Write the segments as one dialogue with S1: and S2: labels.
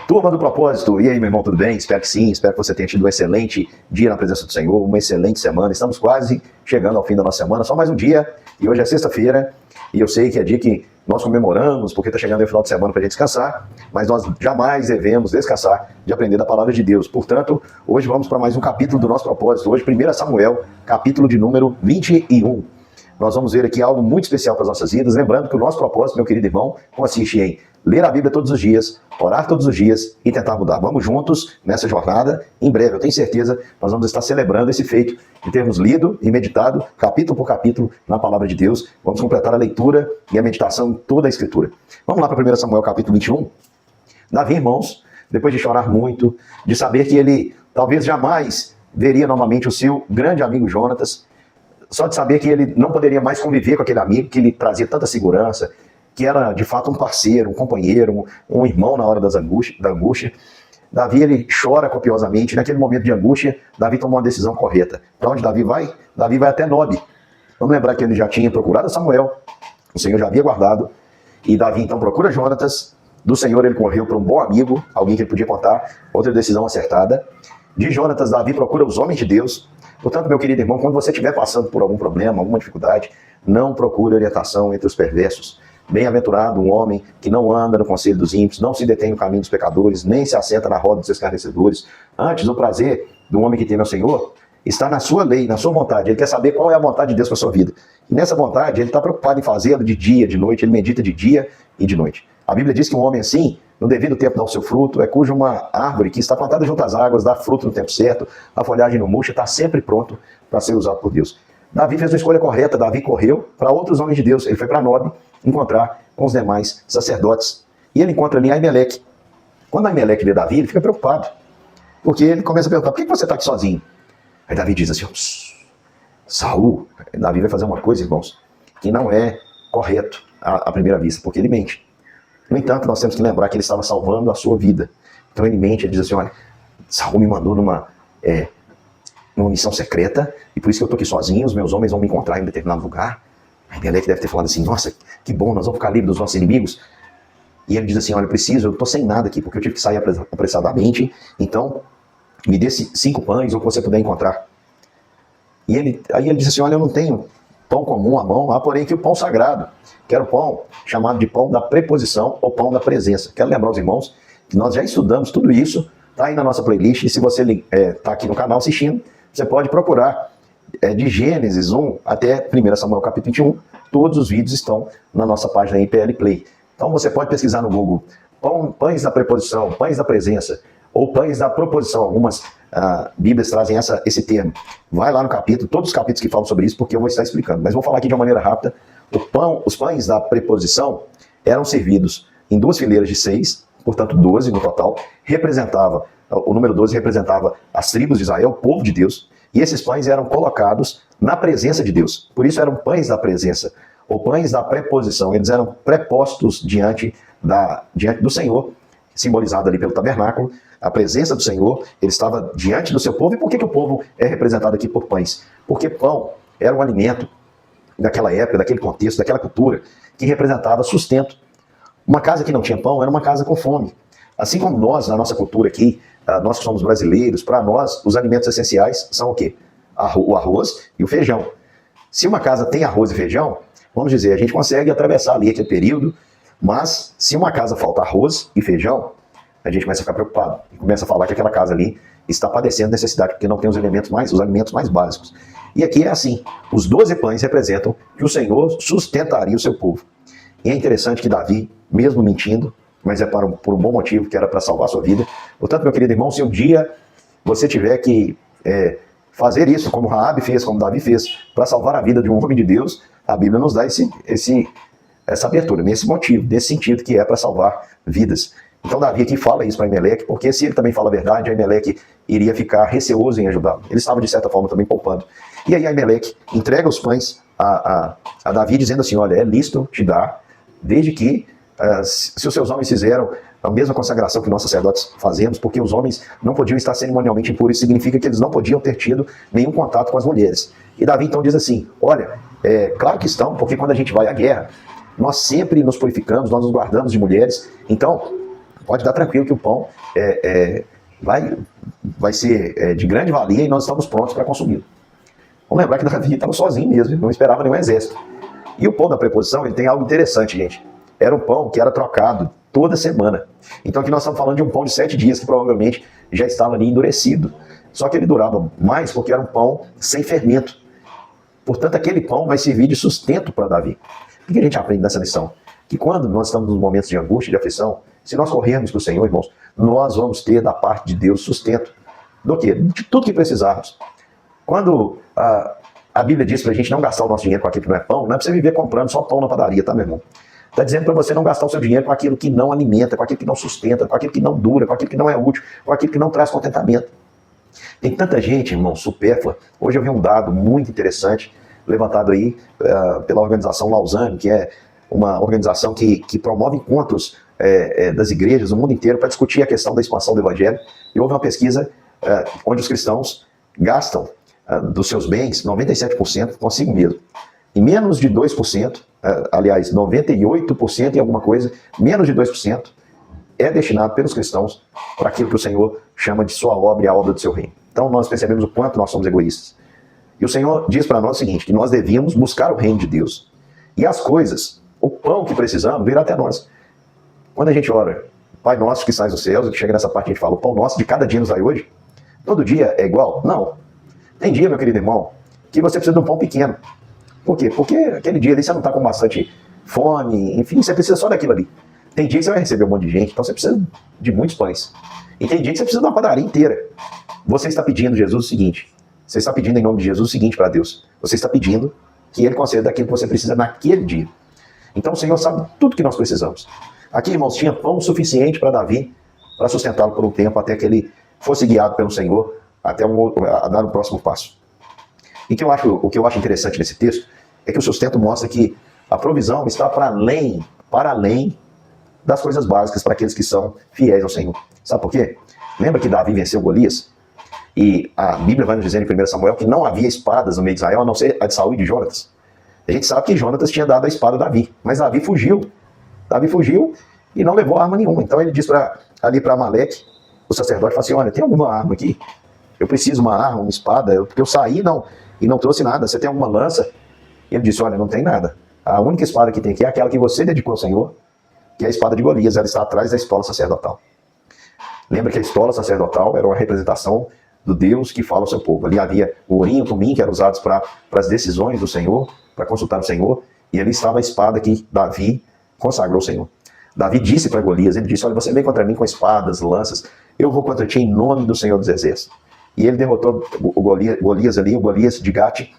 S1: Turma do Propósito, e aí, meu irmão, tudo bem? Espero que sim, espero que você tenha tido um excelente dia na presença do Senhor, uma excelente semana. Estamos quase chegando ao fim da nossa semana, só mais um dia, e hoje é sexta-feira, e eu sei que é dia que nós comemoramos, porque está chegando o final de semana para a gente descansar, mas nós jamais devemos descansar de aprender da palavra de Deus. Portanto, hoje vamos para mais um capítulo do nosso propósito. Hoje, 1 Samuel, capítulo de número 21. Nós vamos ver aqui algo muito especial para as nossas vidas, lembrando que o nosso propósito, meu querido irmão, consiste em ler a Bíblia todos os dias, orar todos os dias e tentar mudar. Vamos juntos nessa jornada. Em breve, eu tenho certeza, nós vamos estar celebrando esse feito de termos lido e meditado, capítulo por capítulo, na palavra de Deus. Vamos completar a leitura e a meditação em toda a Escritura. Vamos lá para 1 Samuel, capítulo 21. Davi, irmãos, depois de chorar muito, de saber que ele talvez jamais veria novamente o seu grande amigo Jonatas, só de saber que ele não poderia mais conviver com aquele amigo que lhe trazia tanta segurança, que era de fato um parceiro, um companheiro, um irmão na hora da angústia. Davi, ele chora copiosamente. Naquele momento de angústia, Davi tomou uma decisão correta. Para onde Davi vai? Davi vai até Nob. Vamos lembrar que ele já tinha procurado Samuel, o Senhor já havia guardado, e Davi então procura Jonatas. Do Senhor ele correu para um bom amigo, alguém que ele podia contar, outra decisão acertada. De Jonatas, Davi procura os homens de Deus. Portanto, meu querido irmão, quando você estiver passando por algum problema, alguma dificuldade, não procure orientação entre os perversos. Bem-aventurado um homem que não anda no conselho dos ímpios, não se detém no caminho dos pecadores, nem se assenta na roda dos escarnecedores. Antes, o prazer do homem que teme ao Senhor está na sua lei, na sua vontade. Ele quer saber qual é a vontade de Deus para a sua vida. E nessa vontade, ele está preocupado em fazê-lo de dia, de noite, ele medita de dia e de noite. A Bíblia diz que um homem assim, no devido tempo dá o seu fruto, é cuja uma árvore que está plantada junto às águas, dá fruto no tempo certo, a folhagem não murcha, está sempre pronto para ser usado por Deus. Davi fez uma escolha correta, Davi correu para outros homens de Deus, ele foi para Nob encontrar com os demais sacerdotes. E ele encontra ali Aimeleque. Quando Aimeleque vê Davi, ele fica preocupado, porque ele começa a perguntar, por que você está aqui sozinho? Aí Davi diz assim, Saul, Davi vai fazer uma coisa, irmãos, que não é correto à primeira vista, porque ele mente. No entanto, nós temos que lembrar que ele estava salvando a sua vida. Então ele mente, ele diz assim, olha, Saul me mandou numa missão secreta, e por isso que eu estou aqui sozinho, os meus homens vão me encontrar em um determinado lugar. Aí Aimeleque deve ter falado assim, nossa, que bom, nós vamos ficar livres dos nossos inimigos. E ele diz assim, olha, eu estou sem nada aqui, porque eu tive que sair apressadamente, então me dê 5 pães, ou que você puder encontrar. E aí ele diz assim, olha, eu não tenho pão comum à mão, há porém aqui o pão sagrado, que era o pão chamado de pão da preposição, ou pão da presença. Quero lembrar aos irmãos que nós já estudamos tudo isso, está aí na nossa playlist, e se você está aqui no canal assistindo, você pode procurar de Gênesis 1 até 1 Samuel capítulo 21, todos os vídeos estão na nossa página IPL Play. Então você pode pesquisar no Google, pães da preposição, pães da presença, ou pães da proposição, algumas Bíblias trazem esse termo. Vai lá no capítulo, todos os capítulos que falam sobre isso, porque eu vou estar explicando, mas vou falar aqui de uma maneira rápida. Os pães da preposição eram servidos em 2 fileiras de 6, portanto 12 no total, o número 12 representava as tribos de Israel, o povo de Deus, e esses pães eram colocados na presença de Deus. Por isso eram pães da presença, ou pães da preposição. Eles eram prepostos diante do Senhor, simbolizado ali pelo tabernáculo. A presença do Senhor, ele estava diante do seu povo. E por que o povo é representado aqui por pães? Porque pão era um alimento daquela época, daquele contexto, daquela cultura, que representava sustento. Uma casa que não tinha pão era uma casa com fome. Assim como nós, na nossa cultura aqui, nós que somos brasileiros, para nós, os alimentos essenciais são o quê? O arroz e o feijão. Se uma casa tem arroz e feijão, vamos dizer, a gente consegue atravessar ali aquele período, mas se uma casa falta arroz e feijão, a gente começa a ficar preocupado. E começa a falar que aquela casa ali está padecendo necessidade, porque não tem os alimentos mais básicos. E aqui é assim, os 12 pães representam que o Senhor sustentaria o seu povo. E é interessante que Davi, mesmo mentindo, mas é por um bom motivo, que era para salvar a sua vida. Portanto, meu querido irmão, se um dia você tiver que fazer isso, como Raabe fez, como Davi fez, para salvar a vida de um homem de Deus, a Bíblia nos dá essa abertura, nesse motivo, nesse sentido, que é para salvar vidas. Então Davi aqui fala isso para Aimeleque, porque se ele também fala a verdade, Aimeleque iria ficar receoso em ajudá-lo. Ele estava, de certa forma, também poupando. E aí Aimeleque entrega os pães a Davi, dizendo assim, olha, é lícito te dar, desde que, se os seus homens fizeram a mesma consagração que nós sacerdotes fazemos, porque os homens não podiam estar cerimonialmente impuros, isso significa que eles não podiam ter tido nenhum contato com as mulheres. E Davi então diz assim, olha, claro que estão, porque quando a gente vai à guerra, nós sempre nos purificamos, nós nos guardamos de mulheres, então Pode dar tranquilo que o pão vai ser de grande valia e nós estamos prontos para consumi-lo. Vamos lembrar que Davi estava sozinho mesmo, ele não esperava nenhum exército. E o pão da preposição, ele tem algo interessante, gente. Era um pão que era trocado toda semana. Então aqui nós estamos falando de um pão de 7 dias que provavelmente já estava ali endurecido. Só que ele durava mais porque era um pão sem fermento. Portanto, aquele pão vai servir de sustento para Davi. O que a gente aprende nessa lição? Que quando nós estamos nos momentos de angústia, de aflição, se nós corrermos para o Senhor, irmãos, nós vamos ter da parte de Deus sustento. Do quê? De tudo que precisarmos. Quando a Bíblia diz para a gente não gastar o nosso dinheiro com aquilo que não é pão, não é para você viver comprando só pão na padaria, tá, meu irmão? Está dizendo para você não gastar o seu dinheiro com aquilo que não alimenta, com aquilo que não sustenta, com aquilo que não dura, com aquilo que não é útil, com aquilo que não traz contentamento. Tem tanta gente, irmão, supérflua. Hoje eu vi um dado muito interessante, levantado aí pela organização Lausanne, que é uma organização que promove encontros das igrejas no mundo inteiro para discutir a questão da expansão do evangelho. E houve uma pesquisa onde os cristãos gastam dos seus bens 97% consigo mesmo. E menos de 2%, aliás, 98% e alguma coisa, menos de 2% é destinado pelos cristãos para aquilo que o Senhor chama de sua obra e a obra do seu reino. Então nós percebemos o quanto nós somos egoístas. E o Senhor diz para nós o seguinte, que nós devíamos buscar o reino de Deus. E as coisas, o pão que precisamos, virá até nós. Quando a gente ora, Pai nosso que estás nos céus, que chega nessa parte a gente fala, o pão nosso de cada dia nos dai hoje. Todo dia é igual? Não. Tem dia, meu querido irmão, que você precisa de um pão pequeno. Por quê? Porque aquele dia ali você não está com bastante fome, enfim, você precisa só daquilo ali. Tem dia que você vai receber um monte de gente, então você precisa de muitos pães. E tem dia que você precisa de uma padaria inteira. Você está pedindo, Jesus, o seguinte. Você está pedindo em nome de Jesus o seguinte para Deus. Você está pedindo que Ele conceda daquilo que você precisa naquele dia. Então o Senhor sabe tudo que nós precisamos. Aqui, irmãos, tinha pão suficiente para Davi, para sustentá-lo por um tempo, até que ele fosse guiado pelo Senhor, até a dar o próximo passo. E o que eu acho interessante nesse texto é que o sustento mostra que a provisão está para além das coisas básicas para aqueles que são fiéis ao Senhor. Sabe por quê? Lembra que Davi venceu Golias? E a Bíblia vai nos dizer em 1 Samuel que não havia espadas no meio de Israel, a não ser a de Saul e de Jonatas. A gente sabe que Jonatas tinha dado a espada a Davi, mas Davi fugiu. Davi fugiu e não levou arma nenhuma. Então ele diz ali para Amaleque, o sacerdote, fala assim, olha, tem alguma arma aqui? Eu preciso de uma arma, uma espada, porque eu saí e não trouxe nada. Você tem alguma lança? Ele disse, olha, não tem nada. A única espada que tem aqui é aquela que você dedicou ao Senhor, que é a espada de Golias, ela está atrás da estola sacerdotal. Lembra que a estola sacerdotal era uma representação do Deus que fala ao seu povo. Ali havia o urim e o tumim, que eram usados para as decisões do Senhor, para consultar o Senhor, e ali estava a espada que Davi consagrou ao Senhor. Davi disse para Golias, ele disse, olha, você vem contra mim com espadas, lanças, eu vou contra ti em nome do Senhor dos Exércitos. E ele derrotou o Golias ali, o Golias de Gate,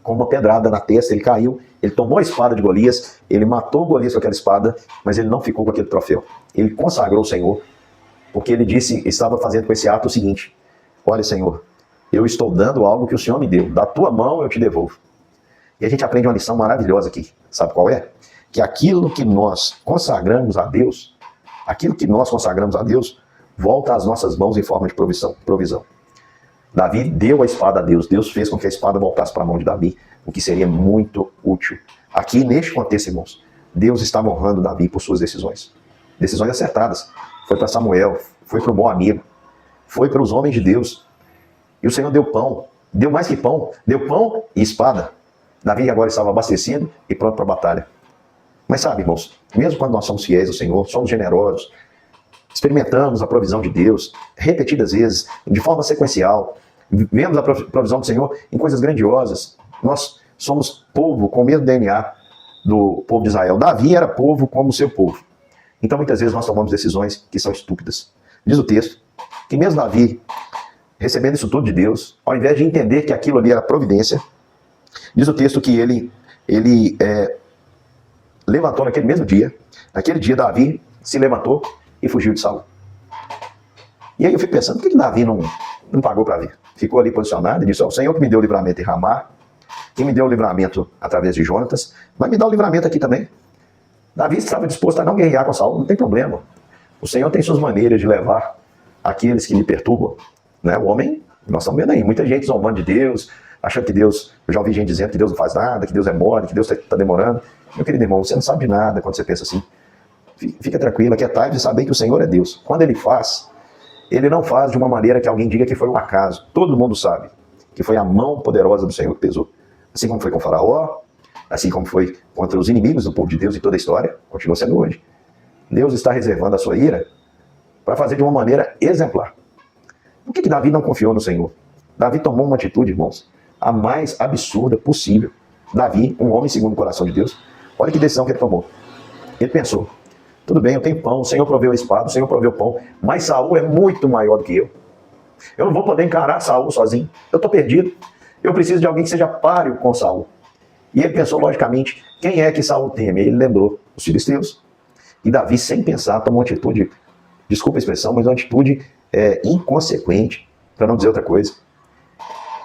S1: com uma pedrada na testa, ele caiu, ele tomou a espada de Golias, ele matou o Golias com aquela espada, mas ele não ficou com aquele troféu. Ele consagrou o Senhor, porque ele estava fazendo com esse ato o seguinte, olha, Senhor, eu estou dando algo que o Senhor me deu, da tua mão eu te devolvo. E a gente aprende uma lição maravilhosa aqui, sabe qual é? Que aquilo que nós consagramos a Deus, volta às nossas mãos em forma de provisão. Davi deu a espada a Deus, Deus fez com que a espada voltasse para a mão de Davi, o que seria muito útil. Aqui, neste contexto, irmãos, Deus estava honrando Davi por suas decisões. Decisões acertadas. Foi para Samuel, foi para o bom amigo, foi para os homens de Deus. E o Senhor deu pão, deu mais que pão, deu pão e espada. Davi agora estava abastecido e pronto para a batalha. Mas sabe, irmãos, mesmo quando nós somos fiéis ao Senhor, somos generosos, experimentamos a provisão de Deus repetidas vezes, de forma sequencial, vemos a provisão do Senhor em coisas grandiosas. Nós somos povo com o mesmo DNA do povo de Israel. Davi era povo como o seu povo. Então muitas vezes nós tomamos decisões que são estúpidas. Diz o texto que mesmo Davi, recebendo isso tudo de Deus, ao invés de entender que aquilo ali era providência, diz o texto que ele levantou naquele mesmo dia. Naquele dia Davi se levantou e fugiu de Saul. E aí eu fico pensando, por que Davi não pagou para ver? Ficou ali posicionado e disse, o Senhor que me deu o livramento em Ramá, que me deu o livramento através de Jonatas, vai me dar o livramento aqui também. Davi estava disposto a não guerrear com Saul, não tem problema. O Senhor tem suas maneiras de levar aqueles que lhe perturbam. Né? O homem, nós estamos vendo aí, muita gente zombando de Deus, achando que Deus, eu já ouvi gente dizendo que Deus não faz nada, que Deus é mole, que Deus está demorando. Meu querido irmão, você não sabe de nada quando você pensa assim. Fica tranquilo, aquietai e saber que o Senhor é Deus. Quando Ele faz, Ele não faz de uma maneira que alguém diga que foi um acaso. Todo mundo sabe que foi a mão poderosa do Senhor que pesou. Assim como foi com Faraó, assim como foi contra os inimigos do povo de Deus em toda a história, continua sendo hoje. Deus está reservando a sua ira para fazer de uma maneira exemplar. Por que Davi não confiou no Senhor? Davi tomou uma atitude, irmãos, a mais absurda possível. Davi, um homem segundo o coração de Deus, olha que decisão que ele tomou. Ele pensou, tudo bem, eu tenho pão, o Senhor proveu a espada, o Senhor proveu o pão, mas Saul é muito maior do que eu. Eu não vou poder encarar Saul sozinho, eu estou perdido. Eu preciso de alguém que seja páreo com Saul. E ele pensou, logicamente, quem é que Saul teme? Ele lembrou os filisteus. E Davi, sem pensar, tomou uma atitude, desculpa a expressão, mas uma atitude inconsequente, para não dizer outra coisa.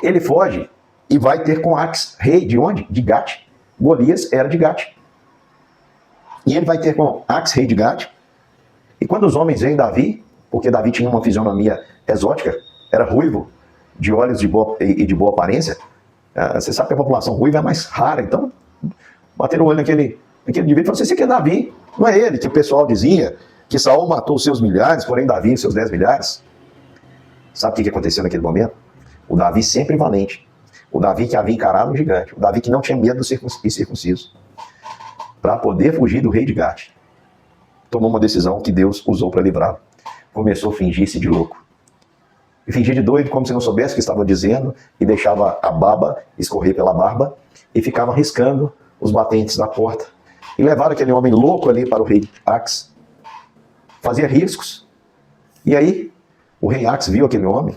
S1: Ele foge e vai ter com Ax, rei de onde? De Gate. Golias era de Gate. E ele vai ter com Ax, rei de Gate. E quando os homens veem Davi, porque Davi tinha uma fisionomia exótica, era ruivo, de olhos de boa aparência, você sabe que a população ruiva é mais rara, então bateram o olho naquele indivíduo e falaram assim, esse aqui é Davi, não é ele que o pessoal dizia que Saul matou os seus milhares, porém Davi os seus 10 milhares. Sabe o que aconteceu naquele momento? O Davi sempre valente, o Davi que havia encarado um gigante, o Davi que não tinha medo do circunciso, para poder fugir do rei de Gate, tomou uma decisão que Deus usou para livrá-lo. Começou a fingir-se de louco. E fingir de doido, como se não soubesse o que estava dizendo, e deixava a baba escorrer pela barba, e ficava riscando os batentes da porta. E levaram aquele homem louco ali para o rei Ax. Fazia riscos. E aí, o rei Ax viu aquele homem,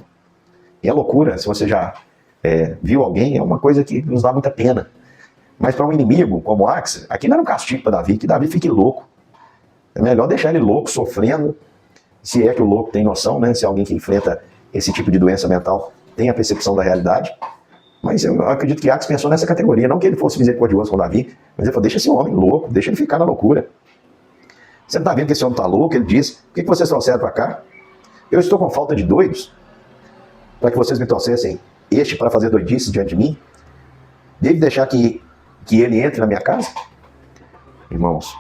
S1: e é loucura, se você já viu alguém, é uma coisa que nos dá muita pena. Mas para um inimigo como Ax, aqui não era um castigo para Davi, que Davi fique louco. É melhor deixar ele louco, sofrendo, se é que o louco tem noção, né? Se alguém que enfrenta esse tipo de doença mental tem a percepção da realidade. Mas eu acredito que Ax pensou nessa categoria, não que ele fosse misericordioso com Davi, mas ele falou, deixa esse homem louco, deixa ele ficar na loucura. Você não está vendo que esse homem está louco? Ele diz, por que vocês trouxeram para cá? Eu estou com falta de doidos, para que vocês me trouxessem este para fazer doidices diante de mim? Deve deixar que ele entre na minha casa? Irmãos,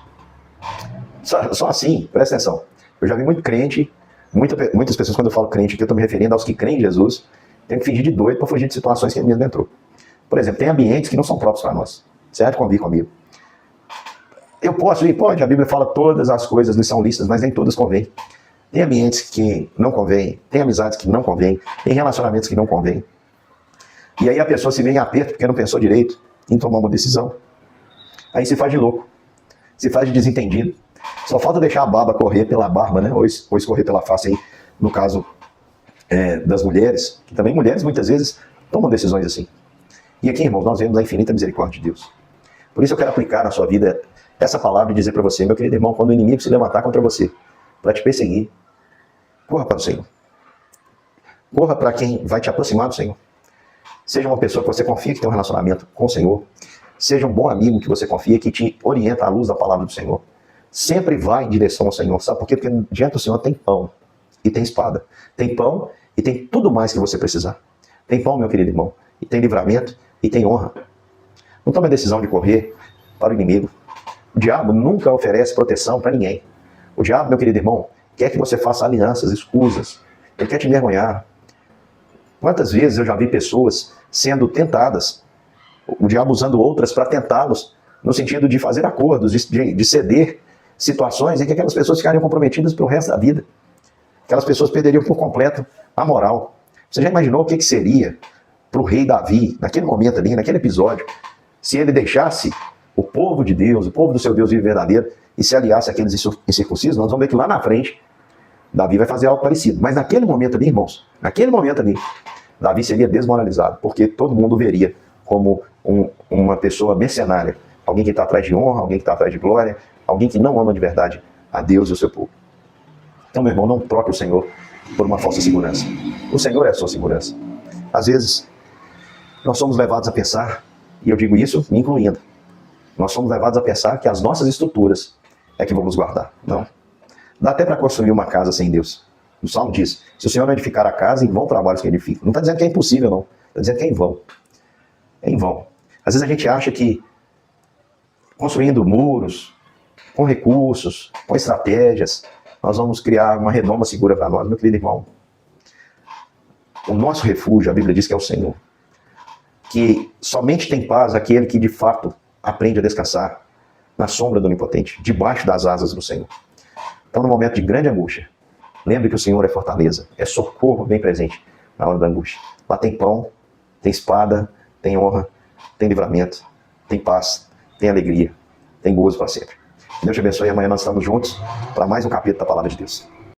S1: só assim, presta atenção. Eu já vi muito crente, muitas pessoas, quando eu falo crente aqui, eu estou me referindo aos que creem em Jesus, tem que fingir de doido para fugir de situações que ele mesmo entrou. Por exemplo, tem ambientes que não são próprios para nós. Você há de convir comigo. Eu posso ir? Pode. A Bíblia fala todas as coisas lhes são listas, mas nem todas convêm. Tem ambientes que não convêm, tem amizades que não convêm, tem relacionamentos que não convêm. E aí a pessoa se vê em aperto porque não pensou direito em tomar uma decisão. Aí se faz de louco, se faz de desentendido. Só falta deixar a baba correr pela barba, né? Ou escorrer pela face aí, no caso das mulheres, que também mulheres muitas vezes tomam decisões assim. E aqui, irmãos, nós vemos a infinita misericórdia de Deus. Por isso eu quero aplicar na sua vida essa palavra e dizer para você, meu querido irmão, quando o inimigo se levantar contra você, para te perseguir, corra para o Senhor. Corra para quem vai te aproximar do Senhor. Seja uma pessoa que você confia que tem um relacionamento com o Senhor. Seja um bom amigo que você confia, que te orienta à luz da palavra do Senhor. Sempre vá em direção ao Senhor. Sabe por quê? Porque diante do Senhor tem pão e tem espada. Tem pão e tem tudo mais que você precisar. Tem pão, meu querido irmão, e tem livramento e tem honra. Não tome a decisão de correr para o inimigo. O diabo nunca oferece proteção para ninguém. O diabo, meu querido irmão, quer que você faça alianças, escusas. Ele quer te envergonhar. Quantas vezes eu já vi pessoas sendo tentadas, o diabo usando outras para tentá-los, no sentido de fazer acordos, de ceder situações em que aquelas pessoas ficariam comprometidas pelo resto da vida. Aquelas pessoas perderiam por completo a moral. Você já imaginou o que seria para o rei Davi, naquele momento ali, naquele episódio, se ele deixasse o povo de Deus, o povo do seu Deus vivo verdadeiro, e se aliasse àqueles incircuncisos? Nós vamos ver que lá na frente, Davi vai fazer algo parecido. Mas naquele momento ali, irmãos, naquele momento ali, Davi seria desmoralizado, porque todo mundo veria como uma pessoa mercenária, alguém que está atrás de honra, alguém que está atrás de glória, alguém que não ama de verdade a Deus e o seu povo. Então, meu irmão, não troque o Senhor por uma falsa segurança. O Senhor é a sua segurança. Às vezes, nós somos levados a pensar, e eu digo isso me incluindo, nós somos levados a pensar que as nossas estruturas é que vão nos guardar. Não. Dá até para construir uma casa sem Deus. O Salmo diz, se o Senhor não edificar a casa, em vão trabalhos que edificam. Não está dizendo que é impossível, não. Está dizendo que é em vão. É em vão. Às vezes a gente acha que construindo muros, com recursos, com estratégias, nós vamos criar uma redoma segura para nós, meu querido irmão. O nosso refúgio, a Bíblia diz que é o Senhor. Que somente tem paz aquele que de fato aprende a descansar na sombra do Onipotente, debaixo das asas do Senhor. Então, no momento de grande angústia, lembre que o Senhor é fortaleza, é socorro bem presente na hora da angústia. Lá tem pão, tem espada, tem honra, tem livramento, tem paz, tem alegria, tem gozo para sempre. Deus te abençoe e amanhã nós estamos juntos para mais um capítulo da Palavra de Deus.